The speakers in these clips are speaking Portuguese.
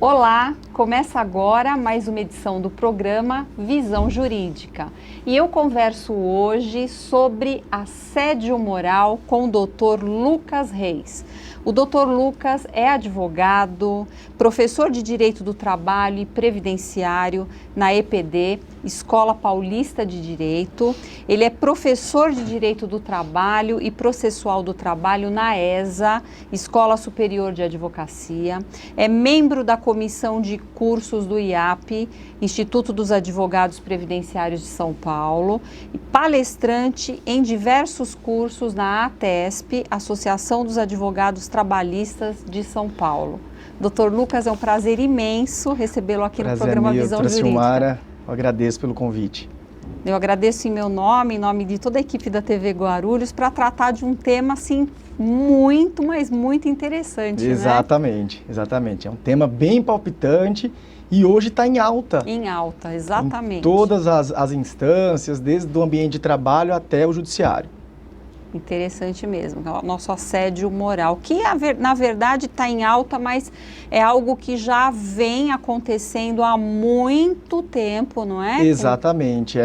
Olá, começa agora mais uma edição do programa Visão Jurídica. E eu converso hoje sobre assédio moral com o Dr. Lucas Reis. O Dr. Lucas é advogado, professor de Direito do Trabalho e Previdenciário na EPD, Escola Paulista de Direito. Ele é professor de Direito do Trabalho e Processual do Trabalho na ESA, Escola Superior de Advocacia. É membro da Comissão de Cursos do IAP, Instituto dos Advogados Previdenciários de São Paulo, e palestrante em diversos cursos na ATESP, Associação dos Advogados Trabalhistas de São Paulo. Dr. Lucas, é um prazer imenso recebê-lo aqui no programa Visão Jurídica. Silmara, eu agradeço pelo convite. Eu agradeço em meu nome, em nome de toda a equipe da TV Guarulhos, para tratar de um tema, assim, muito, mas muito interessante, Exatamente, né? Exatamente. É um tema bem palpitante e hoje está em alta. Em alta, exatamente. Em todas as instâncias, desde o ambiente de trabalho até o judiciário. Interessante mesmo, o nosso assédio moral, que na verdade está em alta, mas é algo que já vem acontecendo há muito tempo, não é? Exatamente,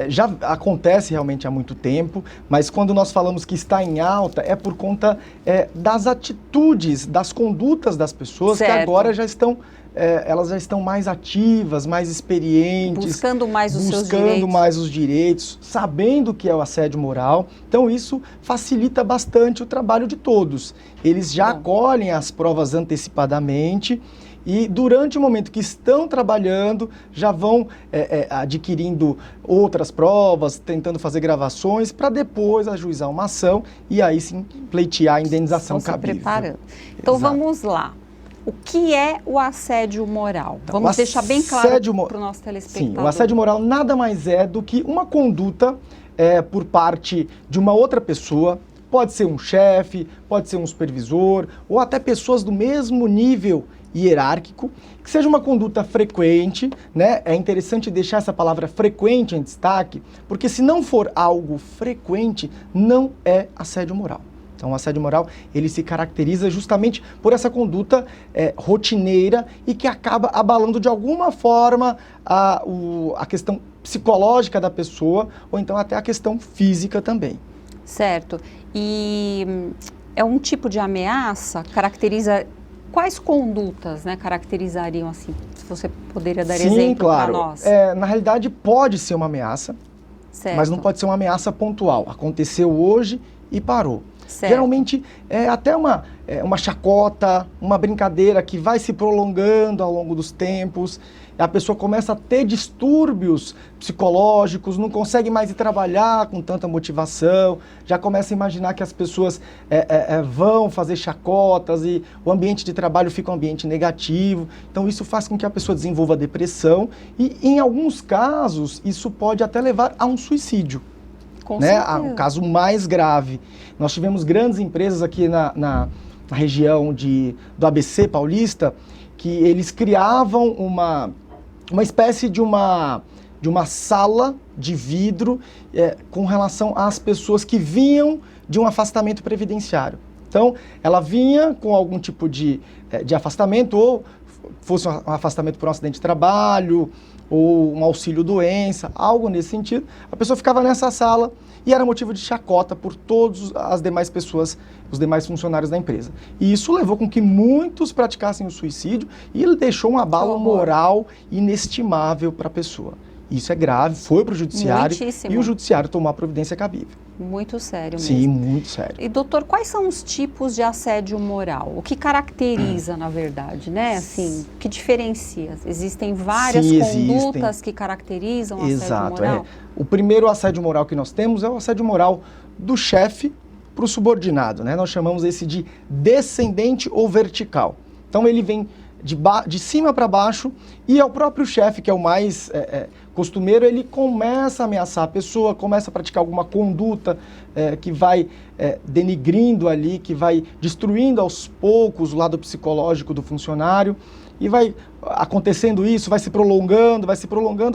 já acontece realmente há muito tempo, mas quando nós falamos que está em alta é por conta das atitudes, das condutas das pessoas, certo, que agora já estão... elas já estão mais ativas, mais experientes, buscando mais os direitos, sabendo que é o assédio moral. Então isso facilita bastante o trabalho de todos. Eles já acolhem as provas antecipadamente e durante o momento que estão trabalhando já vão adquirindo outras provas, tentando fazer gravações para depois ajuizar uma ação e aí sim pleitear a indenização cabível. Preparando. Então vamos lá. O que é o assédio moral? Vamos deixar bem claro para o nosso telespectador. Sim, o assédio moral nada mais é do que uma conduta por parte de uma outra pessoa, pode ser um chefe, pode ser um supervisor, ou até pessoas do mesmo nível hierárquico, que seja uma conduta frequente, né? É interessante deixar essa palavra frequente em destaque, porque se não for algo frequente, não é assédio moral. Então, o assédio moral, ele se caracteriza justamente por essa conduta rotineira e que acaba abalando de alguma forma a questão psicológica da pessoa ou então até a questão física também. Certo. E é um tipo de ameaça? Caracteriza... Quais condutas, né, caracterizariam assim? Se você poderia dar exemplo para nós. Na realidade, pode ser uma ameaça, certo, mas não pode ser uma ameaça pontual. Aconteceu hoje e parou. Certo. Geralmente é até uma chacota, uma brincadeira que vai se prolongando ao longo dos tempos. A pessoa começa a ter distúrbios psicológicos, não consegue mais ir trabalhar com tanta motivação, já começa a imaginar que as pessoas vão fazer chacotas e o ambiente de trabalho fica um ambiente negativo. Então isso faz com que a pessoa desenvolva depressão e, em alguns casos, isso pode até levar a um suicídio. Um caso mais grave. Nós tivemos grandes empresas aqui na região do ABC Paulista, que eles criavam uma espécie de uma sala de vidro com relação às pessoas que vinham de um afastamento previdenciário. Então, ela vinha com algum tipo de afastamento, ou fosse um afastamento por um acidente de trabalho, ou um auxílio-doença, algo nesse sentido. A pessoa ficava nessa sala e era motivo de chacota por todas as demais pessoas, os demais funcionários da empresa. E isso levou com que muitos praticassem o suicídio e ele deixou um abalo moral inestimável para a pessoa. Isso é grave, foi para o judiciário. Muitíssimo. E o judiciário tomou a providência cabível. Muito sério mesmo. Sim, muito sério. E doutor, quais são os tipos de assédio moral? O que caracteriza, na verdade, né? Assim, o que diferencia? Existem várias condutas que caracterizam o assédio moral? O primeiro assédio moral que nós temos é o assédio moral do chefe para o subordinado, né? Nós chamamos esse de descendente ou vertical. Então ele vem de cima para baixo e é o próprio chefe, que é o mais costumeiro, ele começa a ameaçar a pessoa, começa a praticar alguma conduta que vai denigrindo ali, que vai destruindo aos poucos o lado psicológico do funcionário e vai acontecendo isso, vai se prolongando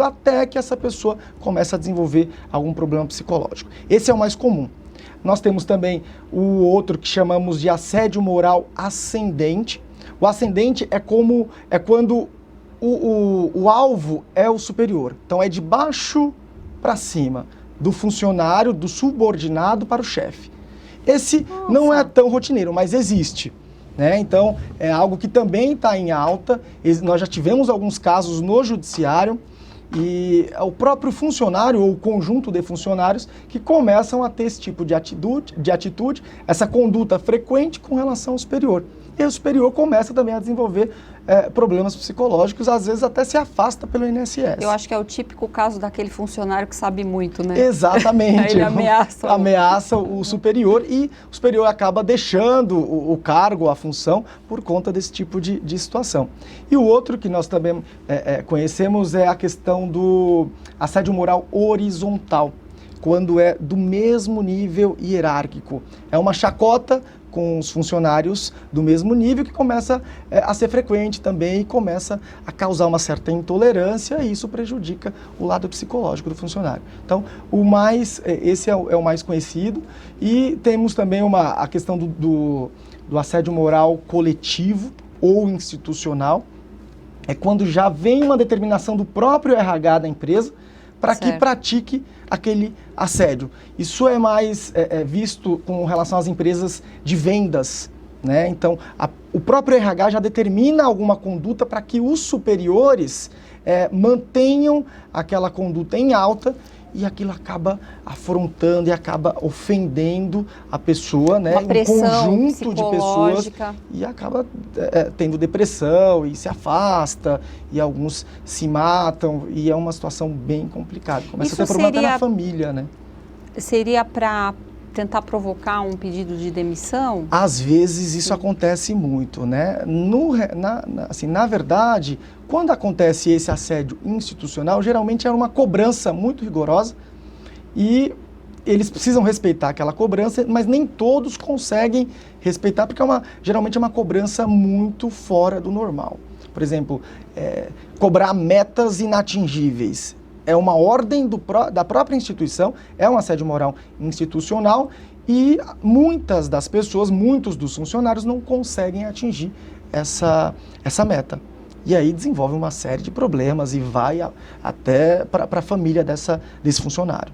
até que essa pessoa começa a desenvolver algum problema psicológico. Esse é o mais comum. Nós temos também o outro que chamamos de assédio moral ascendente, O ascendente é quando o alvo é o superior. Então, é de baixo para cima, do funcionário, do subordinado para o chefe. Esse não é tão rotineiro, mas existe. Né? Então, é algo que também está em alta. Nós já tivemos alguns casos no judiciário e o próprio funcionário ou o conjunto de funcionários que começam a ter esse tipo de atitude, essa conduta frequente com relação ao superior. E o superior começa também a desenvolver problemas psicológicos, às vezes até se afasta pelo INSS. Eu acho que é o típico caso daquele funcionário que sabe muito, né? Exatamente. Ele ameaça o superior e o superior acaba deixando o cargo, a função, por conta desse tipo de situação. E o outro que nós também conhecemos é a questão do assédio moral horizontal, quando é do mesmo nível hierárquico. É uma chacota com os funcionários do mesmo nível que começa a ser frequente também e começa a causar uma certa intolerância e isso prejudica o lado psicológico do funcionário. Então, esse é o mais conhecido e temos também a questão do assédio moral coletivo ou institucional, é quando já vem uma determinação do próprio RH da empresa para que pratique aquele assédio. Isso é mais visto com relação às empresas de vendas, né? Então, o próprio RH já determina alguma conduta para que os superiores mantenham aquela conduta em alta e aquilo acaba afrontando e acaba ofendendo a pessoa, né? Uma pressão um conjunto de pessoas e acaba tendo depressão e se afasta e alguns se matam e é uma situação bem complicada. Começa a ter problema até na família, né? Seria para tentar provocar um pedido de demissão? Às vezes isso acontece muito, né? Na verdade, quando acontece esse assédio institucional, geralmente é uma cobrança muito rigorosa e eles precisam respeitar aquela cobrança, mas nem todos conseguem respeitar, porque geralmente é uma cobrança muito fora do normal. Por exemplo, cobrar metas inatingíveis. É uma ordem da própria instituição, é um assédio moral institucional e muitas das pessoas, muitos dos funcionários não conseguem atingir essa meta. E aí desenvolve uma série de problemas e vai até para a família desse funcionário.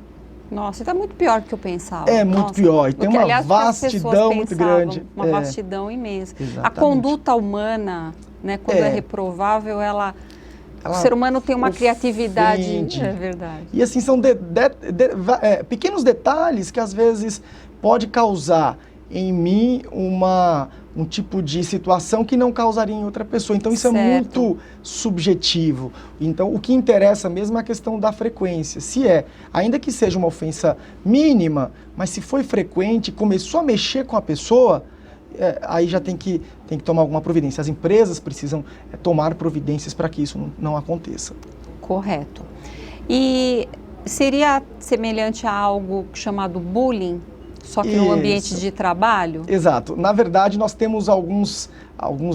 Nossa, então é muito pior do que eu pensava. É muito pior, e tem uma vastidão muito grande. Uma vastidão imensa. Exatamente. A conduta humana, né, quando é reprovável, o ser humano tem uma criatividade. É verdade. E assim, são pequenos detalhes que às vezes pode causar em mim um tipo de situação que não causaria em outra pessoa. Então isso é muito subjetivo. Então o que interessa mesmo é a questão da frequência. Ainda que seja uma ofensa mínima, mas se foi frequente, começou a mexer com a pessoa, aí já tem que tomar alguma providência. As empresas precisam tomar providências para que isso não aconteça. Correto. E seria semelhante a algo chamado bullying, só que no ambiente de trabalho? Exato. Na verdade, nós temos alguns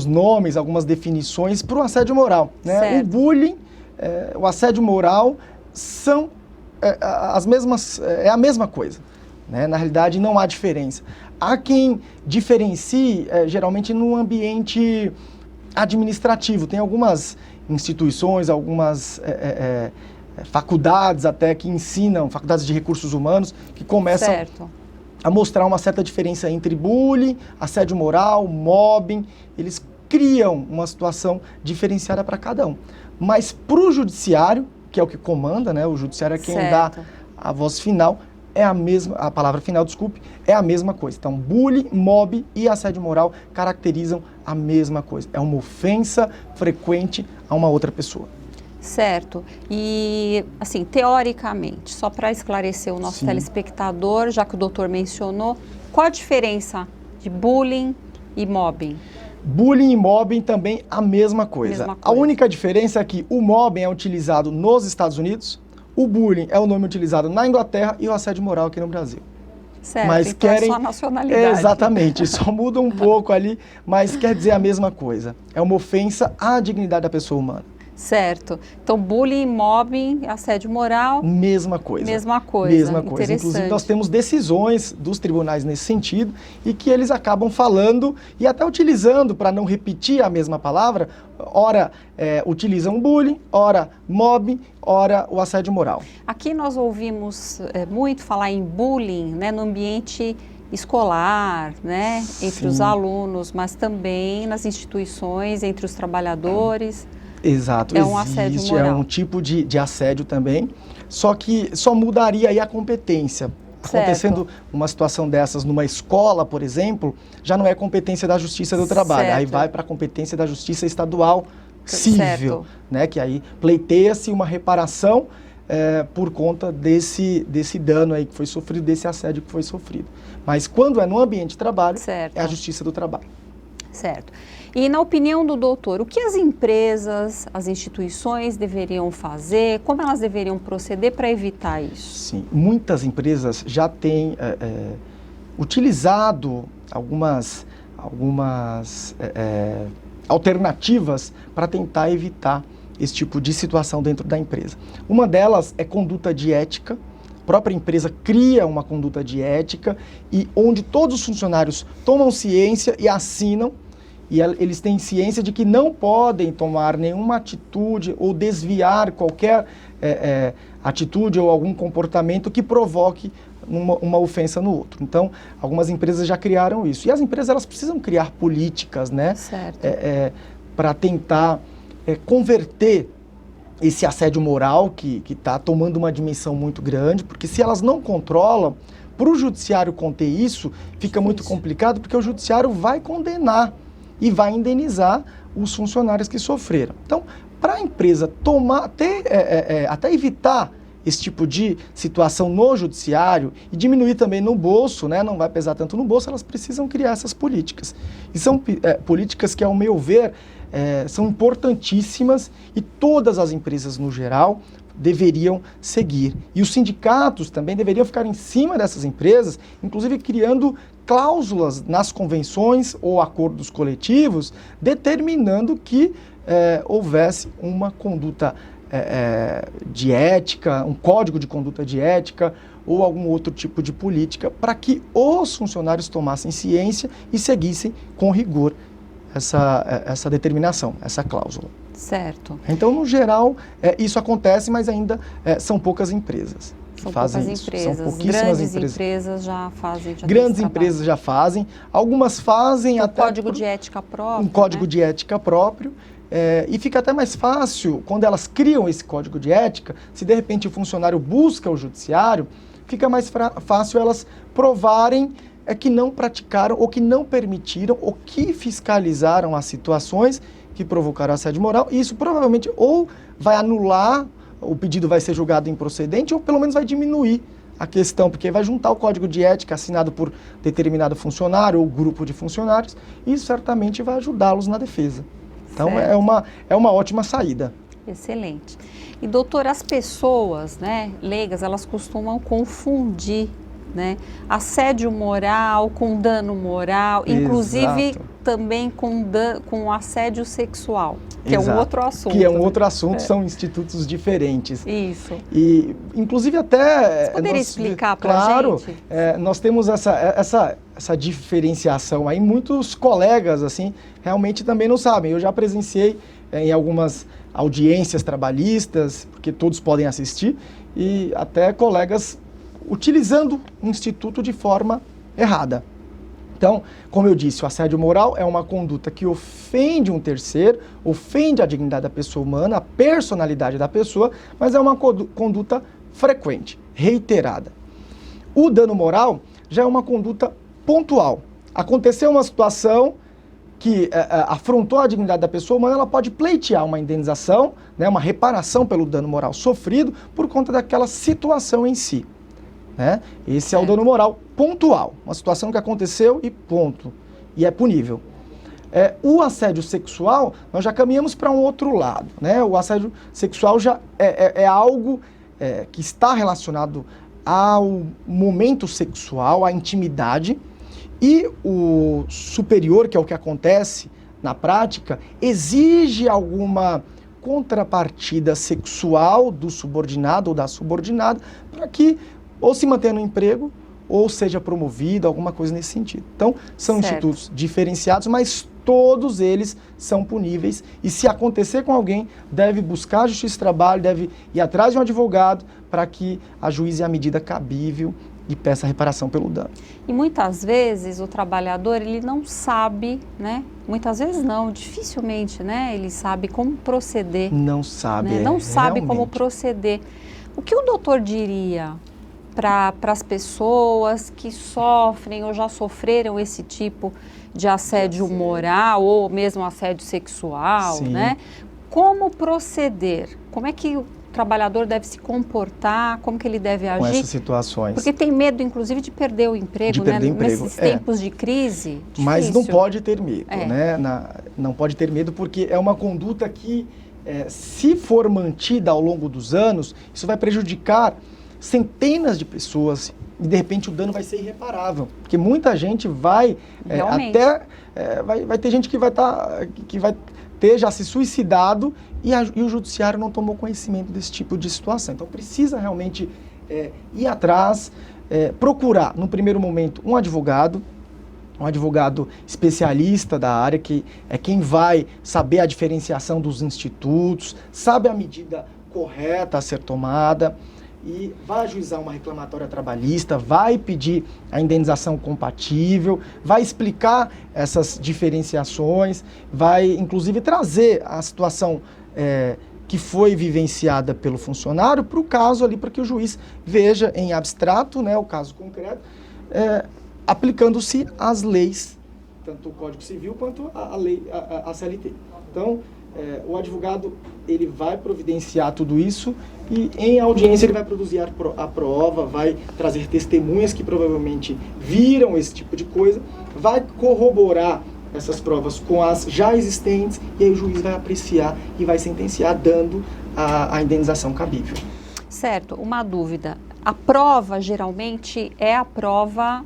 nomes, algumas definições para o assédio moral, né? O bullying, o assédio moral são a mesma coisa, né? Na realidade, não há diferença. Há quem diferencie, geralmente, no ambiente administrativo. Tem algumas instituições, algumas faculdades até que ensinam, faculdades de recursos humanos, que começam a mostrar uma certa diferença entre bullying, assédio moral, mobbing. Eles criam uma situação diferenciada para cada um. Mas para o judiciário, que é o que comanda, né? O judiciário é quem dá a voz final, a palavra final, desculpe, é a mesma coisa. Então, bullying, mobbing e assédio moral caracterizam a mesma coisa. É uma ofensa frequente a uma outra pessoa. Certo. E, assim, teoricamente, só para esclarecer o nosso telespectador, já que o doutor mencionou, qual a diferença de bullying e mobbing? Bullying e mobbing também a mesma coisa. A única diferença é que o mobbing é utilizado nos Estados Unidos, o bullying é o nome utilizado na Inglaterra e o assédio moral aqui no Brasil. Certo, mas então é só a nacionalidade. Exatamente, só muda um pouco ali, mas quer dizer a mesma coisa. É uma ofensa à dignidade da pessoa humana. Certo. Então, bullying, mobbing, assédio moral... Mesma coisa. Mesma coisa. Mesma coisa. Inclusive, nós temos decisões dos tribunais nesse sentido e que eles acabam falando e até utilizando, para não repetir a mesma palavra, ora utilizam bullying, ora mobbing, ora o assédio moral. Aqui nós ouvimos muito falar em bullying, né, no ambiente escolar, né, entre os alunos, mas também nas instituições, entre os trabalhadores... Exato, é um assédio moral. É um tipo de assédio também, só que só mudaria aí a competência. Certo. Acontecendo uma situação dessas numa escola, por exemplo, já não é competência da Justiça do Trabalho, certo. aí vai para a competência da Justiça Estadual Civil, né, que aí pleiteia-se uma reparação por conta desse dano aí que foi sofrido, desse assédio que foi sofrido. Mas quando é no ambiente de trabalho, certo. é a Justiça do Trabalho. Certo. E na opinião do doutor, o que as empresas, as instituições deveriam fazer? Como elas deveriam proceder para evitar isso? Sim, muitas empresas já têm utilizado algumas alternativas para tentar evitar esse tipo de situação dentro da empresa. Uma delas é conduta de ética. A própria empresa cria uma conduta de ética e onde todos os funcionários tomam ciência e assinam, e eles têm ciência de que não podem tomar nenhuma atitude ou desviar qualquer atitude ou algum comportamento que provoque uma ofensa no outro. Então, algumas empresas já criaram isso. E as empresas elas precisam criar políticas, né, para tentar converter esse assédio moral que está tomando uma dimensão muito grande, porque se elas não controlam, para o judiciário conter isso, fica muito complicado, porque o judiciário vai condenar e vai indenizar os funcionários que sofreram. Então, para a empresa até evitar esse tipo de situação no judiciário e diminuir também no bolso, né, não vai pesar tanto no bolso, elas precisam criar essas políticas. E são políticas que, ao meu ver, são importantíssimas e todas as empresas, no geral, deveriam seguir. E os sindicatos também deveriam ficar em cima dessas empresas, inclusive criando cláusulas nas convenções ou acordos coletivos, determinando que houvesse uma conduta de ética, um código de conduta de ética ou algum outro tipo de política para que os funcionários tomassem ciência e seguissem com rigor essa determinação, essa cláusula. Certo. Então, no geral, isso acontece, mas ainda são poucas empresas. São poucas empresas. São pouquíssimas grandes empresas já fazem. Grandes empresas já fazem. Algumas fazem até... Um código de ética próprio. Um código de ética próprio. E fica até mais fácil, quando elas criam esse código de ética, se de repente o funcionário busca o judiciário, fica mais fácil elas provarem que não praticaram ou que não permitiram ou que fiscalizaram as situações que provocaram assédio moral. E isso provavelmente ou vai anular, o pedido vai ser julgado improcedente, ou pelo menos vai diminuir a questão, porque vai juntar o código de ética assinado por determinado funcionário ou grupo de funcionários, e isso certamente vai ajudá-los na defesa. Então, é uma ótima saída. Excelente. E, doutor, as pessoas, né, leigas, elas costumam confundir, né, assédio moral com dano moral, inclusive também com assédio sexual, que é um outro assunto. Que é um outro assunto, são institutos diferentes. Isso. E, inclusive, até... Você poderia explicar para a gente? Claro, nós temos essa diferenciação aí. Muitos colegas, assim, realmente também não sabem. Eu já presenciei em algumas audiências trabalhistas, porque todos podem assistir, e até colegas utilizando o instituto de forma errada. Então, como eu disse, o assédio moral é uma conduta que ofende um terceiro, ofende a dignidade da pessoa humana, a personalidade da pessoa, mas é uma conduta frequente, reiterada. O dano moral já é uma conduta pontual. Aconteceu uma situação que afrontou a dignidade da pessoa humana, ela pode pleitear uma indenização, né, uma reparação pelo dano moral sofrido por conta daquela situação em si. Né? Esse é o dano moral pontual, uma situação que aconteceu e ponto, e é punível. O assédio sexual, nós já caminhamos para um outro lado. Né? O assédio sexual já é algo que está relacionado ao momento sexual, à intimidade, e o superior, que é o que acontece na prática, exige alguma contrapartida sexual do subordinado ou da subordinada para que ou se mantenha no emprego ou seja promovido, alguma coisa nesse sentido. Então, são institutos diferenciados, mas todos eles são puníveis e se acontecer com alguém, deve buscar a Justiça do Trabalho, deve ir atrás de um advogado para que ajuize a medida cabível e peça reparação pelo dano. E muitas vezes o trabalhador, ele não sabe, né? Muitas vezes não, dificilmente, né? Ele sabe como proceder. Não sabe, né? Não sabe realmente. Como proceder. O que o doutor diria para as pessoas que sofrem ou já sofreram esse tipo de assédio moral ou mesmo assédio sexual, Sim. né? Como proceder? Como é que o trabalhador deve se comportar? Como que ele deve agir? Com essas situações. Porque tem medo, inclusive, de perder o emprego, de perder né? emprego. Nesses tempos de crise. Difícil. Mas não pode ter medo, né? Não pode ter medo porque é uma conduta que, se for mantida ao longo dos anos, isso vai prejudicar centenas de pessoas e de repente o dano vai ser irreparável, porque muita gente vai vai ter gente que vai ter já se suicidado e o judiciário não tomou conhecimento desse tipo de situação. Então precisa realmente ir atrás, procurar no primeiro momento um advogado especialista da área, que é quem vai saber a diferenciação dos institutos, sabe a medida correta a ser tomada, e vai ajuizar uma reclamatória trabalhista, vai pedir a indenização compatível, vai explicar essas diferenciações, vai inclusive trazer a situação que foi vivenciada pelo funcionário para o caso ali, para que o juiz veja em abstrato, né, o caso concreto, aplicando-se as leis, tanto o Código Civil quanto a lei, a CLT. Então, o advogado ele vai providenciar tudo isso e em audiência ele vai produzir a prova, vai trazer testemunhas que provavelmente viram esse tipo de coisa, vai corroborar essas provas com as já existentes e aí o juiz vai apreciar e vai sentenciar dando a indenização cabível. Certo, uma dúvida. A prova geralmente é a prova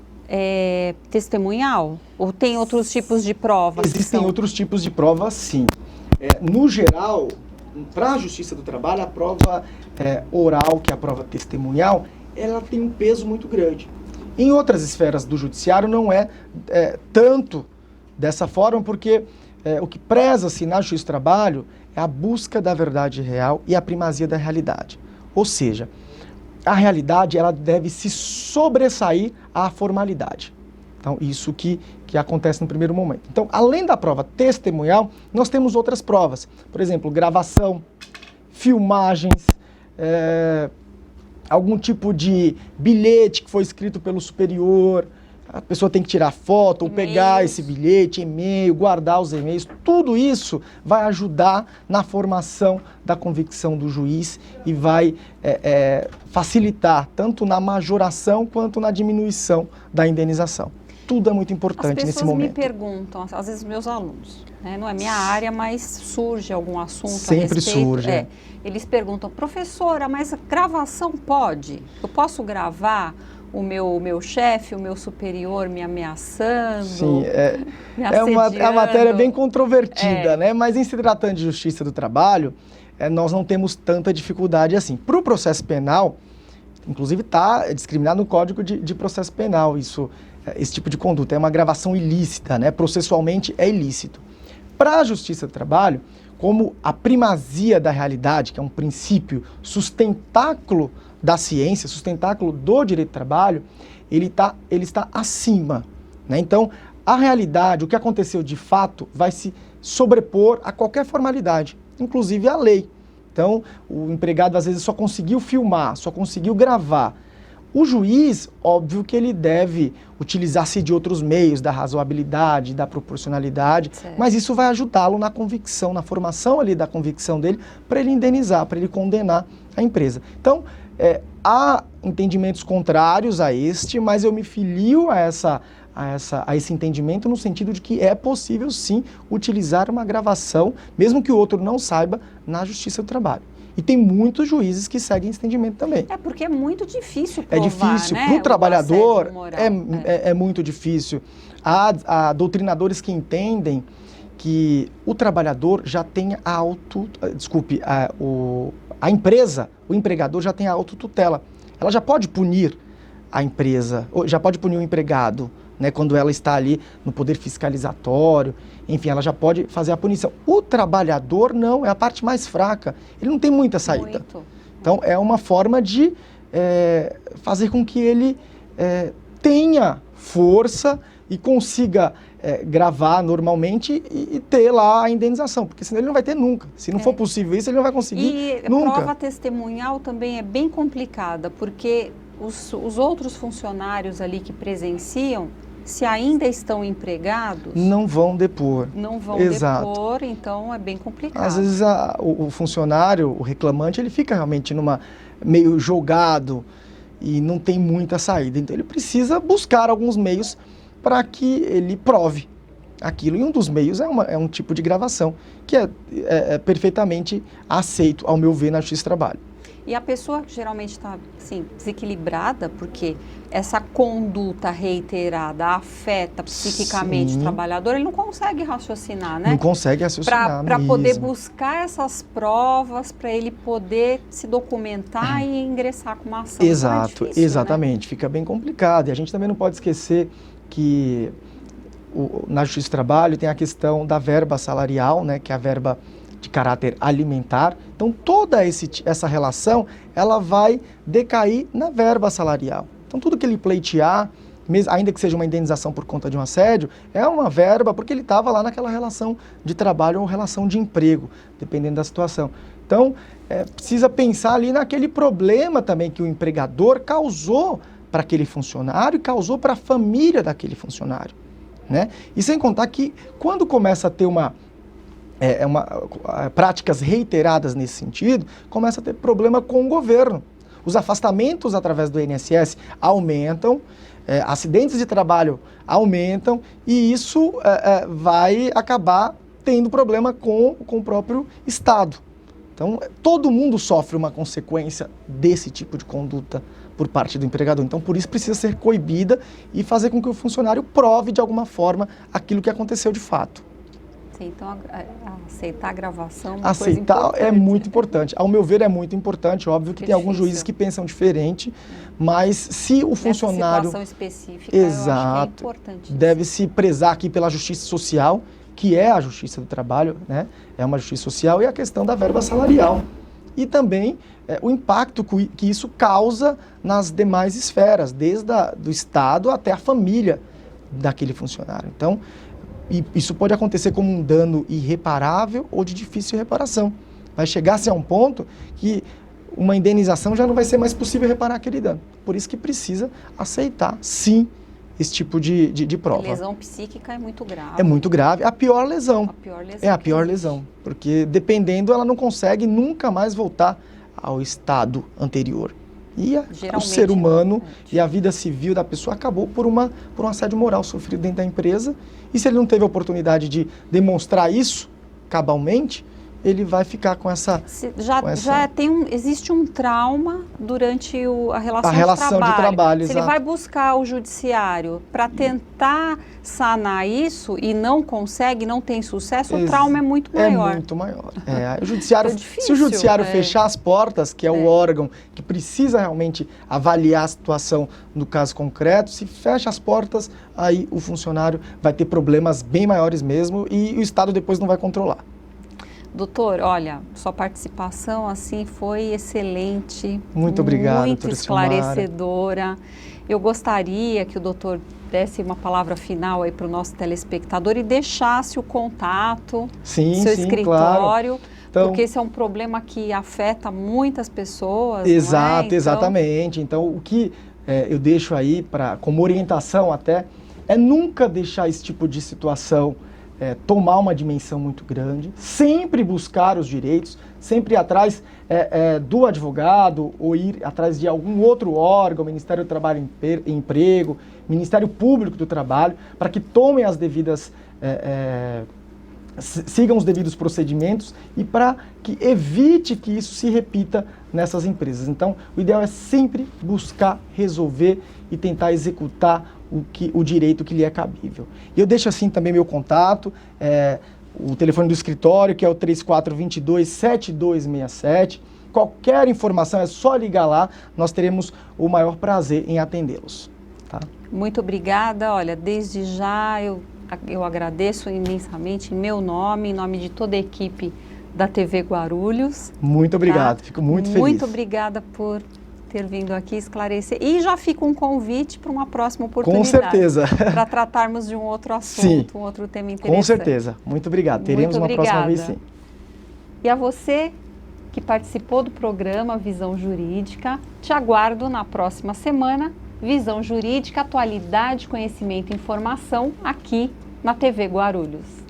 testemunhal? Ou tem outros tipos de provas? Existem outros tipos de provas, sim. No geral, para a Justiça do Trabalho, a prova oral, que é a prova testemunhal, ela tem um peso muito grande. Em outras esferas do judiciário não é tanto dessa forma, porque o que preza-se na Justiça do Trabalho é a busca da verdade real e a primazia da realidade. Ou seja, a realidade ela deve se sobressair à formalidade. Então, isso que acontece no primeiro momento. Então, além da prova testemunhal, nós temos outras provas. Por exemplo, gravação, filmagens, algum tipo de bilhete que foi escrito pelo superior. A pessoa tem que tirar foto ou pegar esse bilhete, e-mail, guardar os e-mails. Tudo isso vai ajudar na formação da convicção do juiz e vai facilitar tanto na majoração quanto na diminuição da indenização. Tudo é muito importante nesse momento. As pessoas me perguntam, às vezes meus alunos, né, não é minha área, mas surge algum assunto Sempre a respeito. surge. Eles perguntam, professora, mas a gravação pode? Eu posso gravar o meu chefe, o meu superior me ameaçando? Sim, me uma matéria bem controvertida, né? Mas em se tratando de Justiça do Trabalho, nós não temos tanta dificuldade assim. Para o processo penal, inclusive está discriminado no Código de Processo Penal, esse tipo de conduta, é uma gravação ilícita, né? Processualmente é ilícito. Para a Justiça do Trabalho, como a primazia da realidade, que é um princípio sustentáculo da ciência, sustentáculo do direito do trabalho, ele está acima, né? Então, a realidade, o que aconteceu de fato, vai se sobrepor a qualquer formalidade, inclusive a lei. Então, o empregado às vezes só conseguiu filmar, só conseguiu gravar. O juiz, óbvio que ele deve utilizar-se de outros meios, da razoabilidade, da proporcionalidade, certo. Mas isso vai ajudá-lo na convicção, na formação ali da convicção dele, para ele indenizar, para ele condenar a empresa. Então, há entendimentos contrários a este, mas eu me filio a esse entendimento no sentido de que é possível sim utilizar uma gravação, mesmo que o outro não saiba, na Justiça do Trabalho. E tem muitos juízes que seguem esse entendimento também. Porque é muito difícil provar, É difícil. Né? Para o trabalhador é muito difícil. Há doutrinadores que entendem que o trabalhador já tenha a empresa, o empregador já tem a autotutela. Ela já pode punir a empresa, já pode punir o empregado, né, quando ela está ali no poder fiscalizatório, enfim, ela já pode fazer a punição. O trabalhador não, é a parte mais fraca, ele não tem muita saída. Então, é uma forma de fazer com que ele tenha força e consiga gravar normalmente e ter lá a indenização, porque senão ele não vai ter nunca. Se não for possível isso, ele não vai conseguir nunca. E a prova testemunhal também é bem complicada, porque os outros funcionários ali que presenciam, se ainda estão empregados... Não vão depor. Não vão depor, então é bem complicado. Às vezes o funcionário, o reclamante, ele fica realmente meio jogado e não tem muita saída. Então ele precisa buscar alguns meios para que ele prove aquilo. E um dos meios é um tipo de gravação, que é perfeitamente aceito, ao meu ver, na Justiça do Trabalho. E a pessoa que geralmente está assim, desequilibrada, porque essa conduta reiterada afeta psiquicamente o trabalhador, ele não consegue raciocinar, né? Não consegue raciocinar para poder buscar essas provas, para ele poder se documentar e ingressar com uma ação. Exato, difícil, exatamente. Né? Fica bem complicado. E a gente também não pode esquecer que na Justiça do Trabalho tem a questão da verba salarial, né, que é a verba de caráter alimentar. Então, toda essa relação, ela vai decair na verba salarial. Então, tudo que ele pleitear, ainda que seja uma indenização por conta de um assédio, é uma verba porque ele estava lá naquela relação de trabalho ou relação de emprego, dependendo da situação. Então, precisa pensar ali naquele problema também que o empregador causou para aquele funcionário e causou para a família daquele funcionário, né? E sem contar que quando começa a ter práticas reiteradas nesse sentido, começa a ter problema com o governo. Os afastamentos através do INSS aumentam, acidentes de trabalho aumentam e isso vai acabar tendo problema com o próprio Estado. Então, todo mundo sofre uma consequência desse tipo de conduta por parte do empregador. Então, por isso precisa ser coibida e fazer com que o funcionário prove de alguma forma aquilo que aconteceu de fato. Sim, então aceitar a gravação é muito importante. Ao meu ver, é muito importante. Óbvio que tem alguns juízes que pensam diferente, mas se o funcionário... Nessa situação específica, eu acho que é importante. Deve se prezar aqui pela justiça social, que é a Justiça do Trabalho, né? É uma justiça social, e a questão da verba salarial. E também o impacto que isso causa nas demais esferas, desde do Estado até a família daquele funcionário. Então, isso pode acontecer como um dano irreparável ou de difícil reparação. Vai chegar-se a um ponto que uma indenização já não vai ser mais possível reparar aquele dano. Por isso que precisa aceitar, sim, esse tipo de prova. A lesão psíquica é muito grave. É muito grave. A pior lesão. É a pior lesão. Porque, dependendo, ela não consegue nunca mais voltar ao estado anterior. E o ser humano e a vida civil da pessoa acabou por um assédio moral sofrido dentro da empresa. E se ele não teve a oportunidade de demonstrar isso cabalmente, ele vai ficar com essa... Existe um trauma durante a relação de trabalho. Se ele vai buscar o judiciário para tentar sanar isso e não consegue, não tem sucesso, o trauma é muito maior. É muito maior. Se o judiciário fechar as portas, que é o órgão que precisa realmente avaliar a situação no caso concreto, se fecha as portas, aí o funcionário vai ter problemas bem maiores mesmo e o Estado depois não vai controlar. Doutor, olha, sua participação assim foi excelente. Muito obrigado, muito esclarecedora. Eu gostaria que o doutor desse uma palavra final aí para o nosso telespectador e deixasse o contato, seu escritório, claro. Então, porque esse é um problema que afeta muitas pessoas. Exato, exatamente. Então, o que eu deixo aí como orientação até é nunca deixar esse tipo de situação tomar uma dimensão muito grande, sempre buscar os direitos, sempre ir atrás do advogado ou ir atrás de algum outro órgão, Ministério do Trabalho e Emprego, Ministério Público do Trabalho, para que tomem as devidas, sigam os devidos procedimentos e para que evite que isso se repita nessas empresas. Então, o ideal é sempre buscar resolver e tentar executar o direito que lhe é cabível. E eu deixo assim também meu contato, o telefone do escritório, que é o 3422-7267. Qualquer informação é só ligar lá, nós teremos o maior prazer em atendê-los. Tá? Muito obrigada. Olha, desde já eu agradeço imensamente em meu nome, em nome de toda a equipe da TV Guarulhos. Muito obrigado, fico muito feliz. Muito obrigada por ter vindo aqui esclarecer. E já fica um convite para uma próxima oportunidade. Com certeza. Para tratarmos de um outro assunto, sim, um outro tema interessante. Com certeza. Muito obrigado. Teremos uma próxima vez, sim. E a você que participou do programa Visão Jurídica, te aguardo na próxima semana. Visão Jurídica, atualidade, conhecimento e informação aqui na TV Guarulhos.